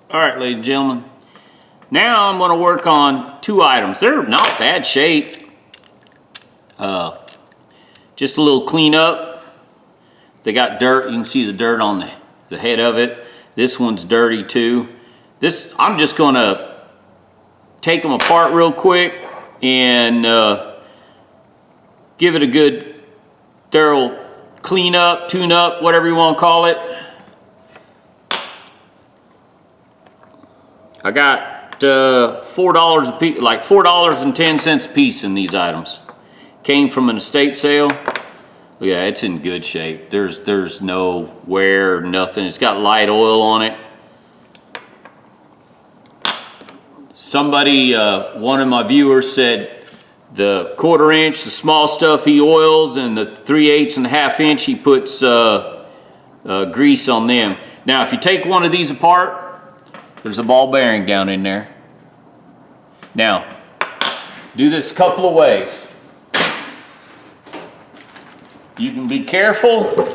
All right, ladies and gentlemen. Now I'm going to work on two items. They're not bad shape. Just a little cleanup. They got dirt. You can see the dirt on the head of it. This one's dirty too. I'm just going to take them apart real quick and give it a good thorough clean up, tune up, whatever you want to call it. I got $4 a piece, like $4.10 a piece in these items. Came from an estate sale. Yeah, it's in good shape. There's no wear, nothing. It's got light oil on it. Somebody, one of my viewers said the 1/4 inch, the small stuff he oils, and the 3/8 and a half inch he puts grease on them. Now, if you take one of these apart, there's a ball bearing down in there. Now, do this a couple of ways. You can be careful.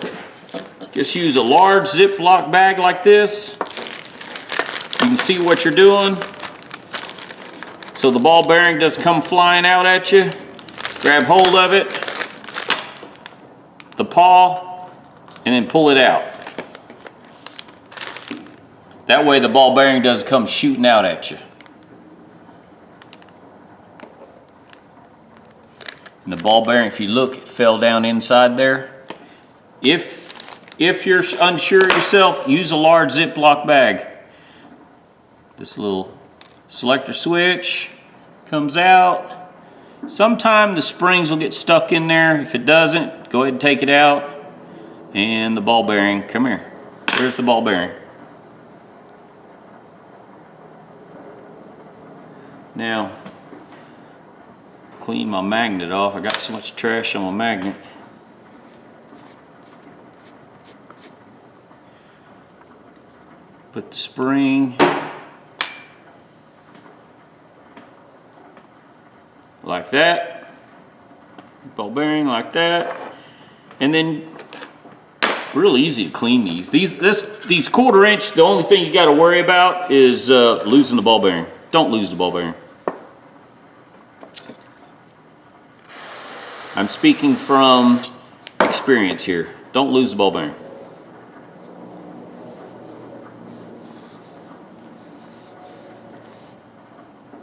Just use a large Ziploc bag like this. You can see what you're doing. So the ball bearing doesn't come flying out at you. Grab hold of it, the paw, and then pull it out. That way the ball bearing doesn't come shooting out at you. And the ball bearing, if you look, it fell down inside there. If you're unsure yourself, use a large Ziploc bag. This little selector switch comes out. Sometime the springs will get stuck in there. If it doesn't, go ahead and take it out. And the ball bearing, come here. There's the ball bearing. Now, clean my magnet off. I got so much trash on my magnet. Put the spring like that. Ball bearing like that. And then real easy to clean these. These 1/4 inch, the only thing you got to worry about is losing the ball bearing. Don't lose the ball bearing. I'm speaking from experience here. Don't lose the ball bearing.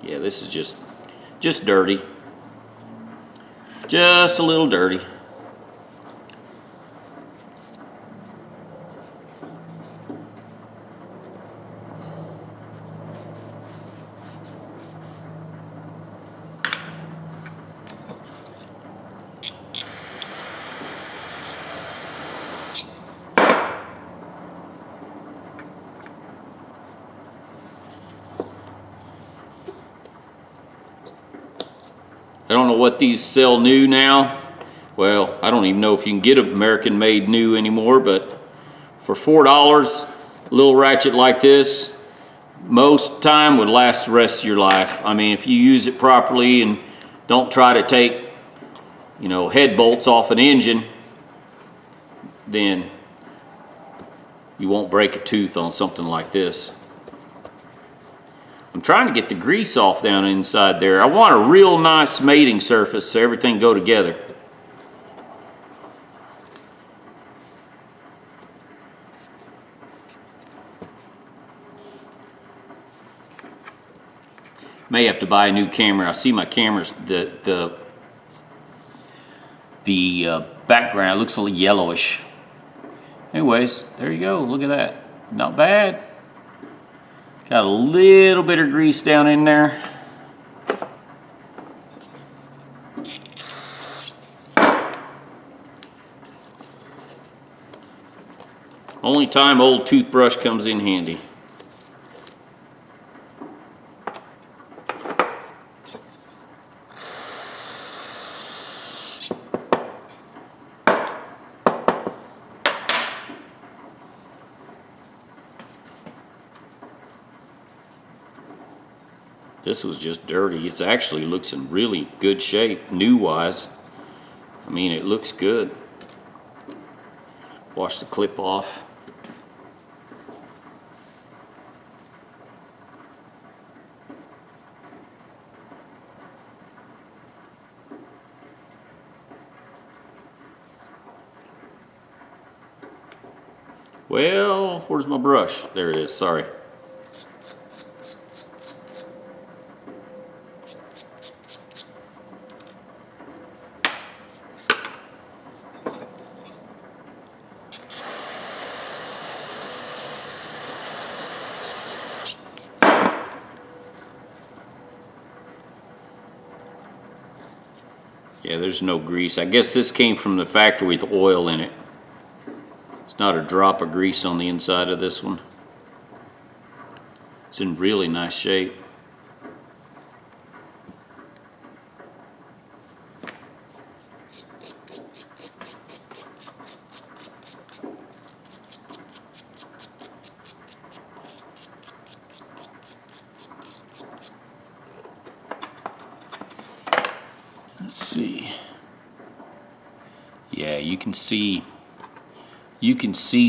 Yeah, this is just dirty. Just a little dirty. I don't know what these sell new now. Well, I don't even know if you can get American made new anymore, but for $4, a little ratchet like this, most time would last the rest of your life. I mean, if you use it properly and don't try to take, head bolts off an engine, then you won't break a tooth on something like this. I'm trying to get the grease off down inside there. I want a real nice mating surface so everything go together. May have to buy a new camera. I see my cameras, the background looks a little yellowish. Anyways, there you go. Look at that. Not bad. Got a little bit of grease down in there. Only time old toothbrush comes in handy. This was just dirty. It actually looks in really good shape, new-wise. I mean, it looks good. Wash the clip off. Well, where's my brush? There it is, sorry. Yeah, there's no grease. I guess this came from the factory with oil in it. It's not a drop of grease on the inside of this one. It's in really nice shape. Let's see. Yeah, you can see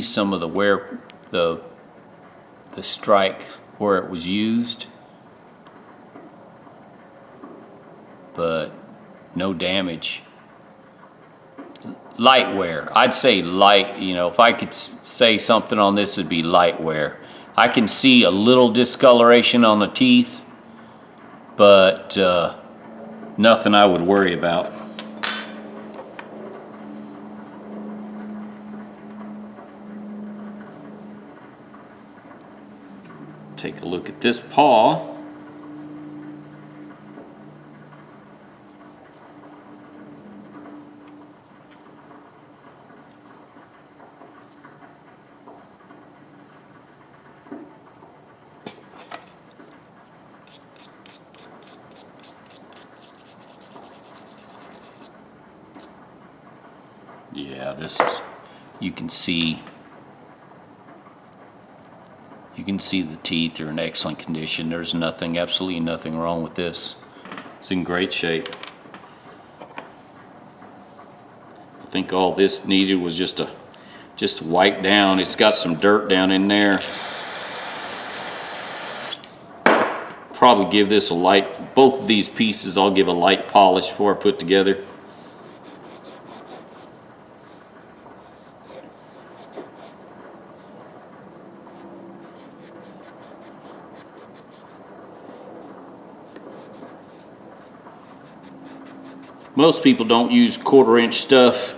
some of the where the strike where it was used, but no damage. Light wear. I'd say light, you know, if I could say something on this, it'd be light wear. I can see a little discoloration on the teeth, but nothing I would worry about. Take a look at this paw. Yeah, this is, you can see the teeth are in excellent condition. There's nothing, absolutely nothing wrong with this. It's in great shape. I think all this needed was just to wipe down. It's got some dirt down in there. Probably give this a light, both of these pieces I'll give a light polish before I put together. Most people don't use 1/4-inch stuff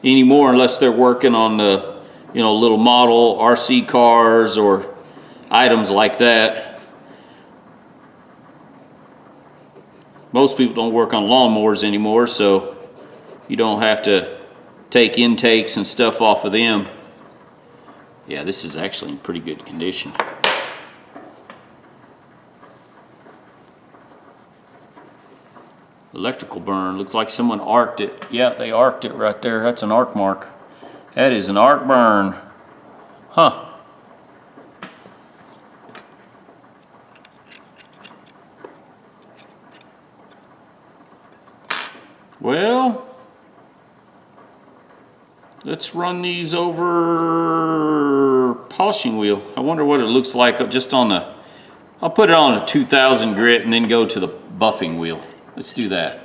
anymore unless they're working on the, you know, little model RC cars or items like that. Most people don't work on lawnmowers anymore, so you don't have to take intakes and stuff off of them. Yeah, this is actually in pretty good condition. Electrical burn, looks like someone arced it. Yeah, they arced it right there. That's an arc mark. That is an arc burn. Huh. Well, let's run these over polishing wheel. I wonder what it looks like just on the, I'll put it on a 2000 grit and then go to the buffing wheel. Let's do that.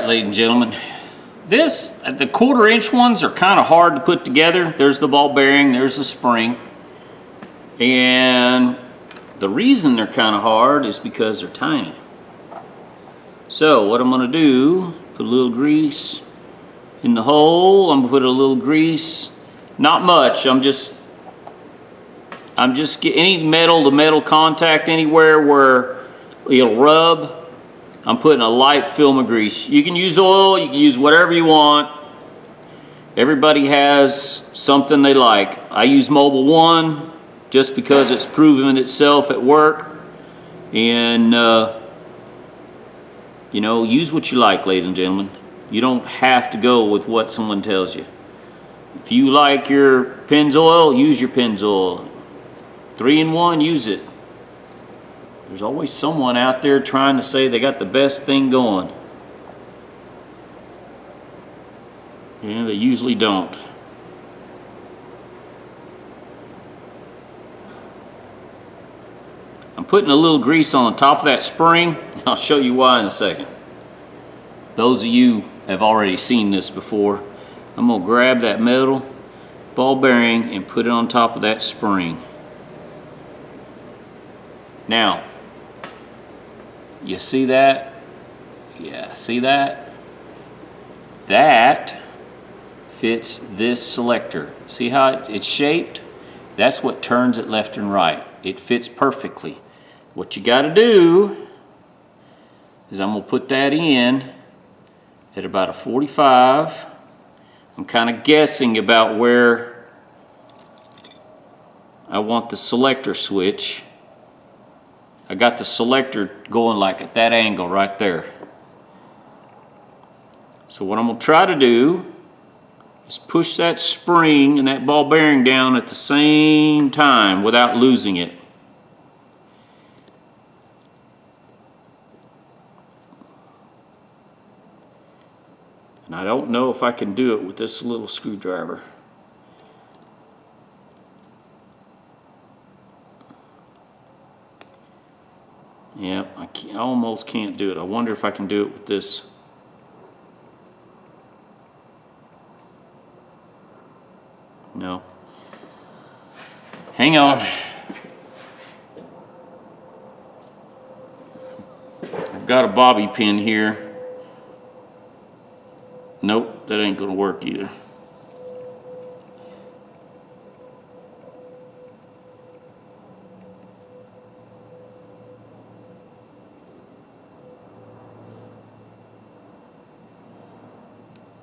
ladies and gentlemen. The 1/4 inch ones are kind of hard to put together. There's the ball bearing, there's the spring. And the reason they're kind of hard is because they're tiny. So what I'm going to do, put a little grease in the hole. I'm going to put a little grease, not much. I'm just get any metal to metal contact anywhere where it'll rub. I'm putting a light film of grease. You can use oil, you can use whatever you want. Everybody has something they like. I use Mobile One just because it's proven itself at work. And you know, use what you like, ladies and gentlemen. You don't have to go with what someone tells you. If you like your Pennzoil, use your Pennzoil. 3-in-1, use it. There's always someone out there trying to say they got the best thing going. Yeah, they usually don't. I'm putting a little grease on the top of that spring. I'll show you why in a second. Those of you have already seen this before. I'm going to grab that metal ball bearing and put it on top of that spring. Now, you see that? Yeah, see that? That fits this selector. See how it's shaped? That's what turns it left and right. It fits perfectly. What you got to do is I'm going to put that in at about a 45. I'm kind of guessing about where I want the selector switch. I got the selector going like at that angle right there. So what I'm going to try to do is push that spring and that ball bearing down at the same time without losing it. And I don't know if I can do it with this little screwdriver. Yep, I almost can't do it. I wonder if I can do it with this. No. Hang on. I've got a bobby pin here. Nope, that ain't gonna work either.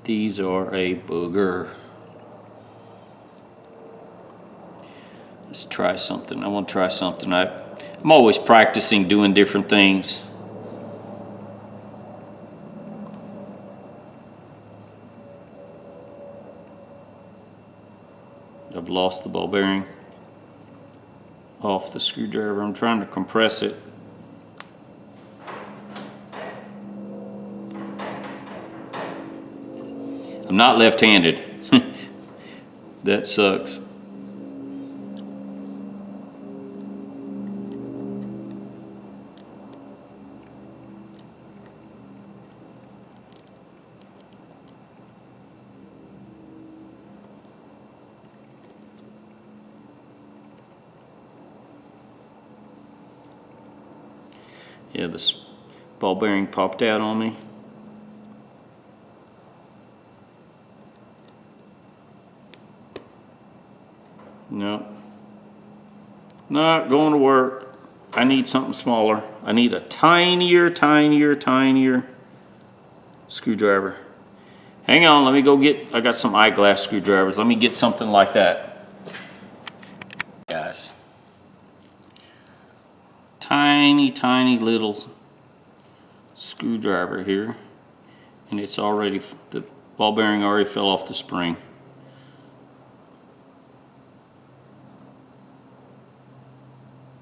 These are a booger. Let's try something. I want to try something. I'm always practicing doing different things. I've lost the ball bearing off the screwdriver. I'm trying to compress it. I'm not left-handed. That sucks. Yeah, this ball bearing popped out on me. Nope. Not going to work. I need something smaller. I need a tinier screwdriver. Hang on, let me go get, I got some eyeglass screwdrivers. Let me get something like that. Guys. Tiny little screwdriver here. And it's already, the ball bearing already fell off the spring.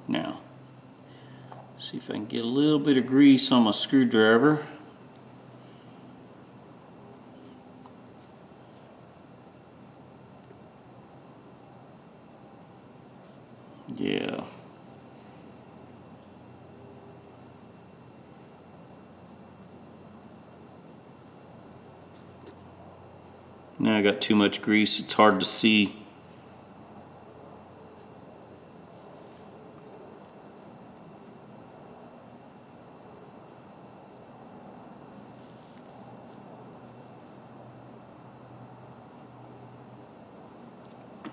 Now, see if I can get a little bit of grease on my screwdriver. Yeah. Now I got too much grease, it's hard to see.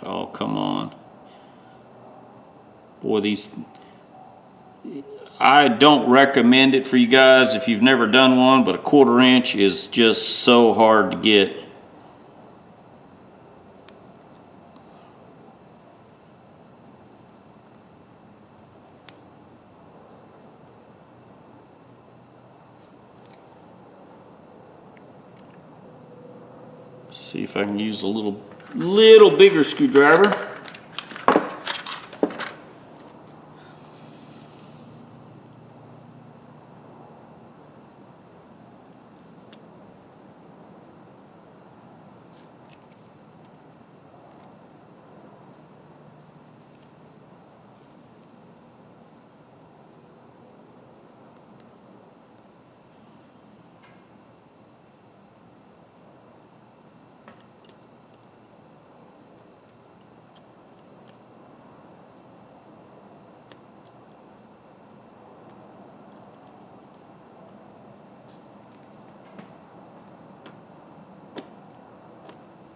Oh, come on. Boy, these, I don't recommend it for you guys if you've never done one, but a 1/4 inch is just so hard to get. See if I can use a little bigger screwdriver.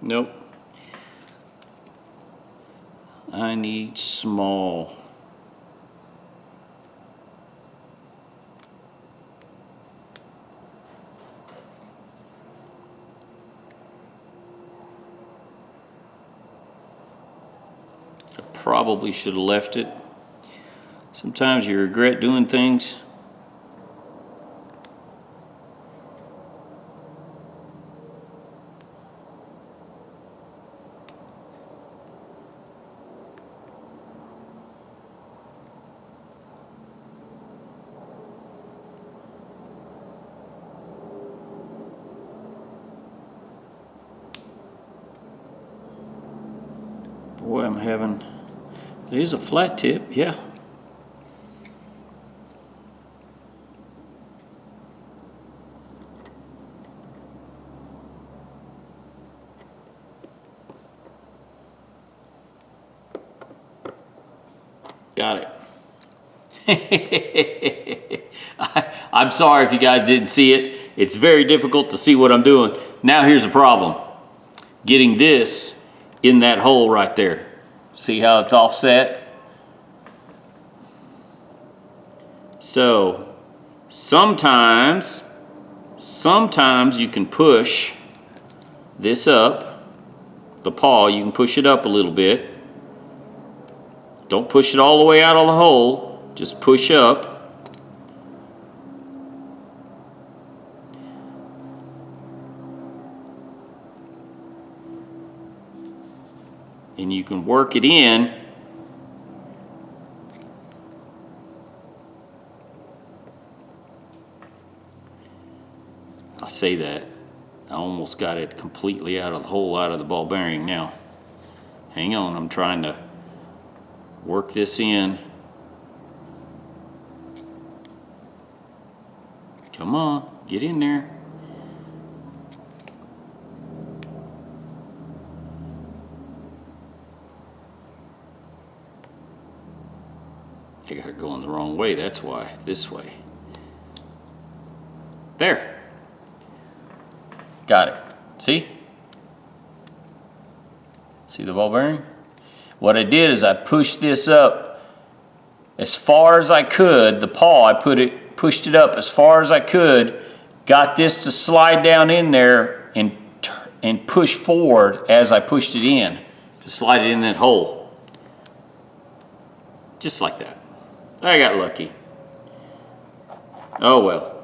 Nope. I need small. I probably should have left it. Sometimes you regret doing things. Boy, I'm having, it is a flat tip, yeah. Got it. I'm sorry if you guys didn't see it. It's very difficult to see what I'm doing. Now here's the problem. Getting this in that hole right there. See how it's offset? So sometimes you can push this up, the paw, you can push it up a little bit. Don't push it all the way out of the hole, just push up. And you can work it in. I say that. I almost got it completely out of the hole, out of the ball bearing now. Hang on, I'm trying to work this in. Come on, get in there. I got it going the wrong way, that's why. This way. There. Got it. See? See the ball bearing? What I did is I pushed this up as far as I could. The paw, I pushed it up as far as I could, got this to slide down in there and push forward as I pushed it in to slide it in that hole. Just like that. I got lucky. Oh well.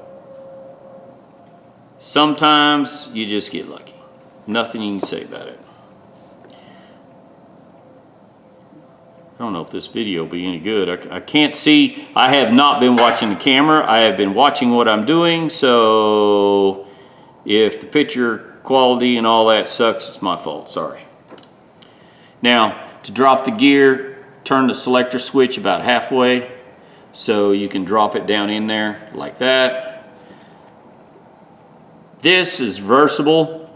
Sometimes you just get lucky. Nothing you can say about it. I don't know if this video will be any good. I can't see. I have not been watching the camera. I have been watching what I'm doing. So if the picture quality and all that sucks, it's my fault. Sorry. Now, to drop the gear, turn the selector switch about halfway so you can drop it down in there like that. This is reversible,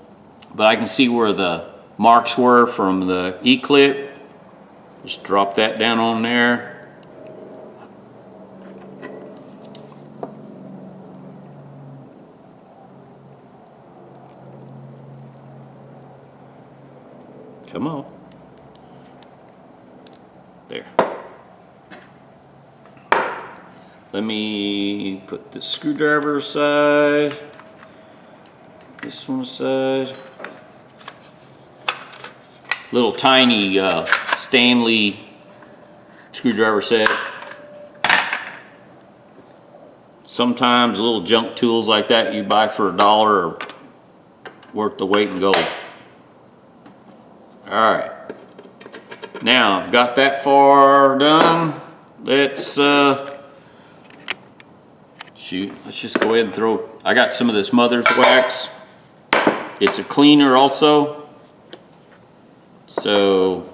but I can see where the marks were from the E-clip. Just drop that down on there. Come on. There. Let me put the screwdriver aside. This one aside. Little tiny Stanley screwdriver set. Sometimes little junk tools like that you buy for $1 are worth the weight in gold. All right. Now I've got that far done. Let's let's just go ahead and throw, I got some of this mother's wax. It's a cleaner also. So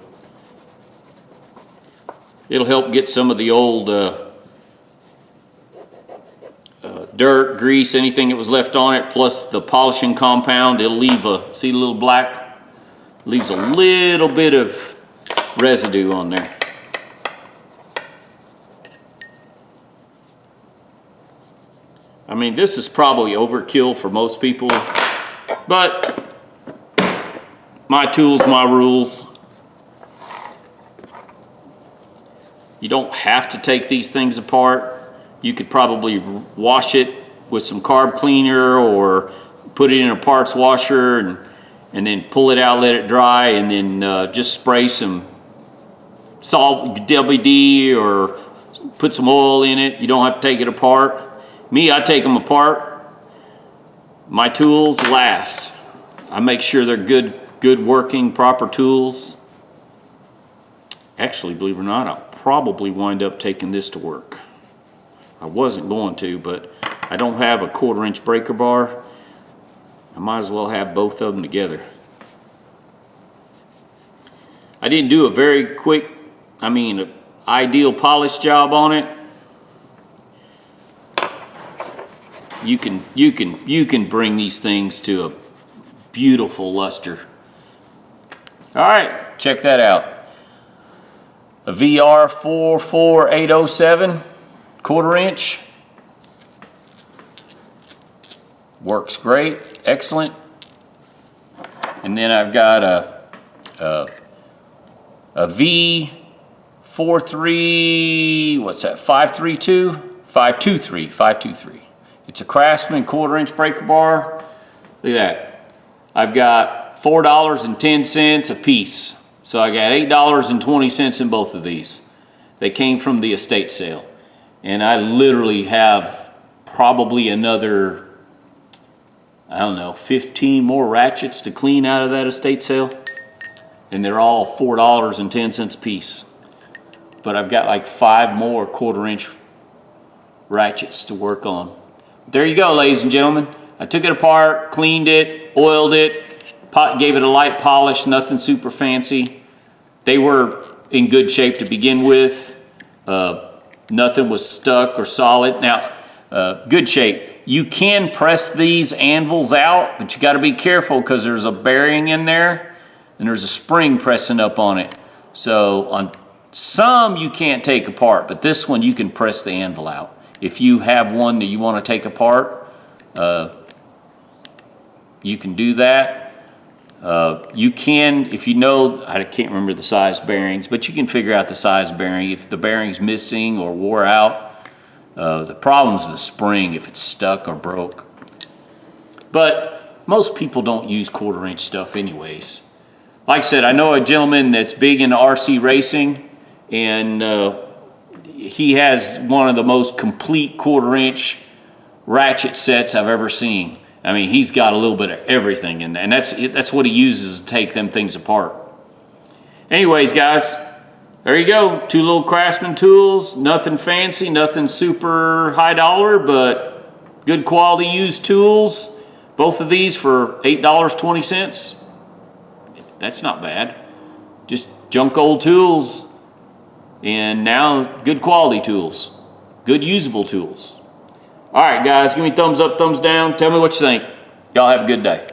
it'll help get some of the old dirt, grease, anything that was left on it, plus the polishing compound. It'll leave a, see the little black? Leaves a little bit of residue on there. I mean, this is probably overkill for most people, but my tools, my rules. You don't have to take these things apart. You could probably wash it with some carb cleaner or put it in a parts washer and then pull it out, let it dry, and then just spray some salt, WD, or put some oil in it. You don't have to take it apart. Me, I take them apart. My tools last. I make sure they're good working, proper tools. Actually, believe it or not, I'll probably wind up taking this to work. I wasn't going to, but I don't have a 1/4-inch breaker bar. I might as well have both of them together. I didn't do a very quick, ideal polish job on it. You can bring these things to a beautiful luster. All right, check that out. A VR 44807, 1/4-inch. Works great, excellent. And then I've got a V43, what's that, 523. It's a Craftsman 1/4-inch breaker bar. Look at that. I've got $4.10 a piece. So I got $8.20 in both of these. They came from the estate sale. And I literally have probably another, 15 more ratchets to clean out of that estate sale. And they're all $4.10 a piece. But I've got like 5 more 1/4-inch ratchets to work on. There you go, ladies and gentlemen. I took it apart, cleaned it, oiled it, gave it a light polish, nothing super fancy. They were in good shape to begin with. Nothing was stuck or solid. Now, good shape. You can press these anvils out, but you got to be careful because there's a bearing in there and there's a spring pressing up on it. So on some you can't take apart, but this one you can press the anvil out. If you have one that you want to take apart, you can do that. You can, if you know, I can't remember the size bearings, but you can figure out the size bearing. If the bearing's missing or wore out, the problem's the spring if it's stuck or broke. But most people don't use 1/4-inch stuff anyways. Like I said, I know a gentleman that's big into RC racing, and he has one of the most complete 1/4-inch ratchet sets I've ever seen. I mean, he's got a little bit of everything in there, and that's what he uses to take them things apart. Anyways, guys, there you go. 2 little Craftsman tools. Nothing fancy, nothing super high dollar, but good quality used tools. Both of these for $8.20. That's not bad. Just junk old tools, and now good quality tools. Good usable tools. All right, guys, give me thumbs up, thumbs down. Tell me what you think. Y'all have a good day.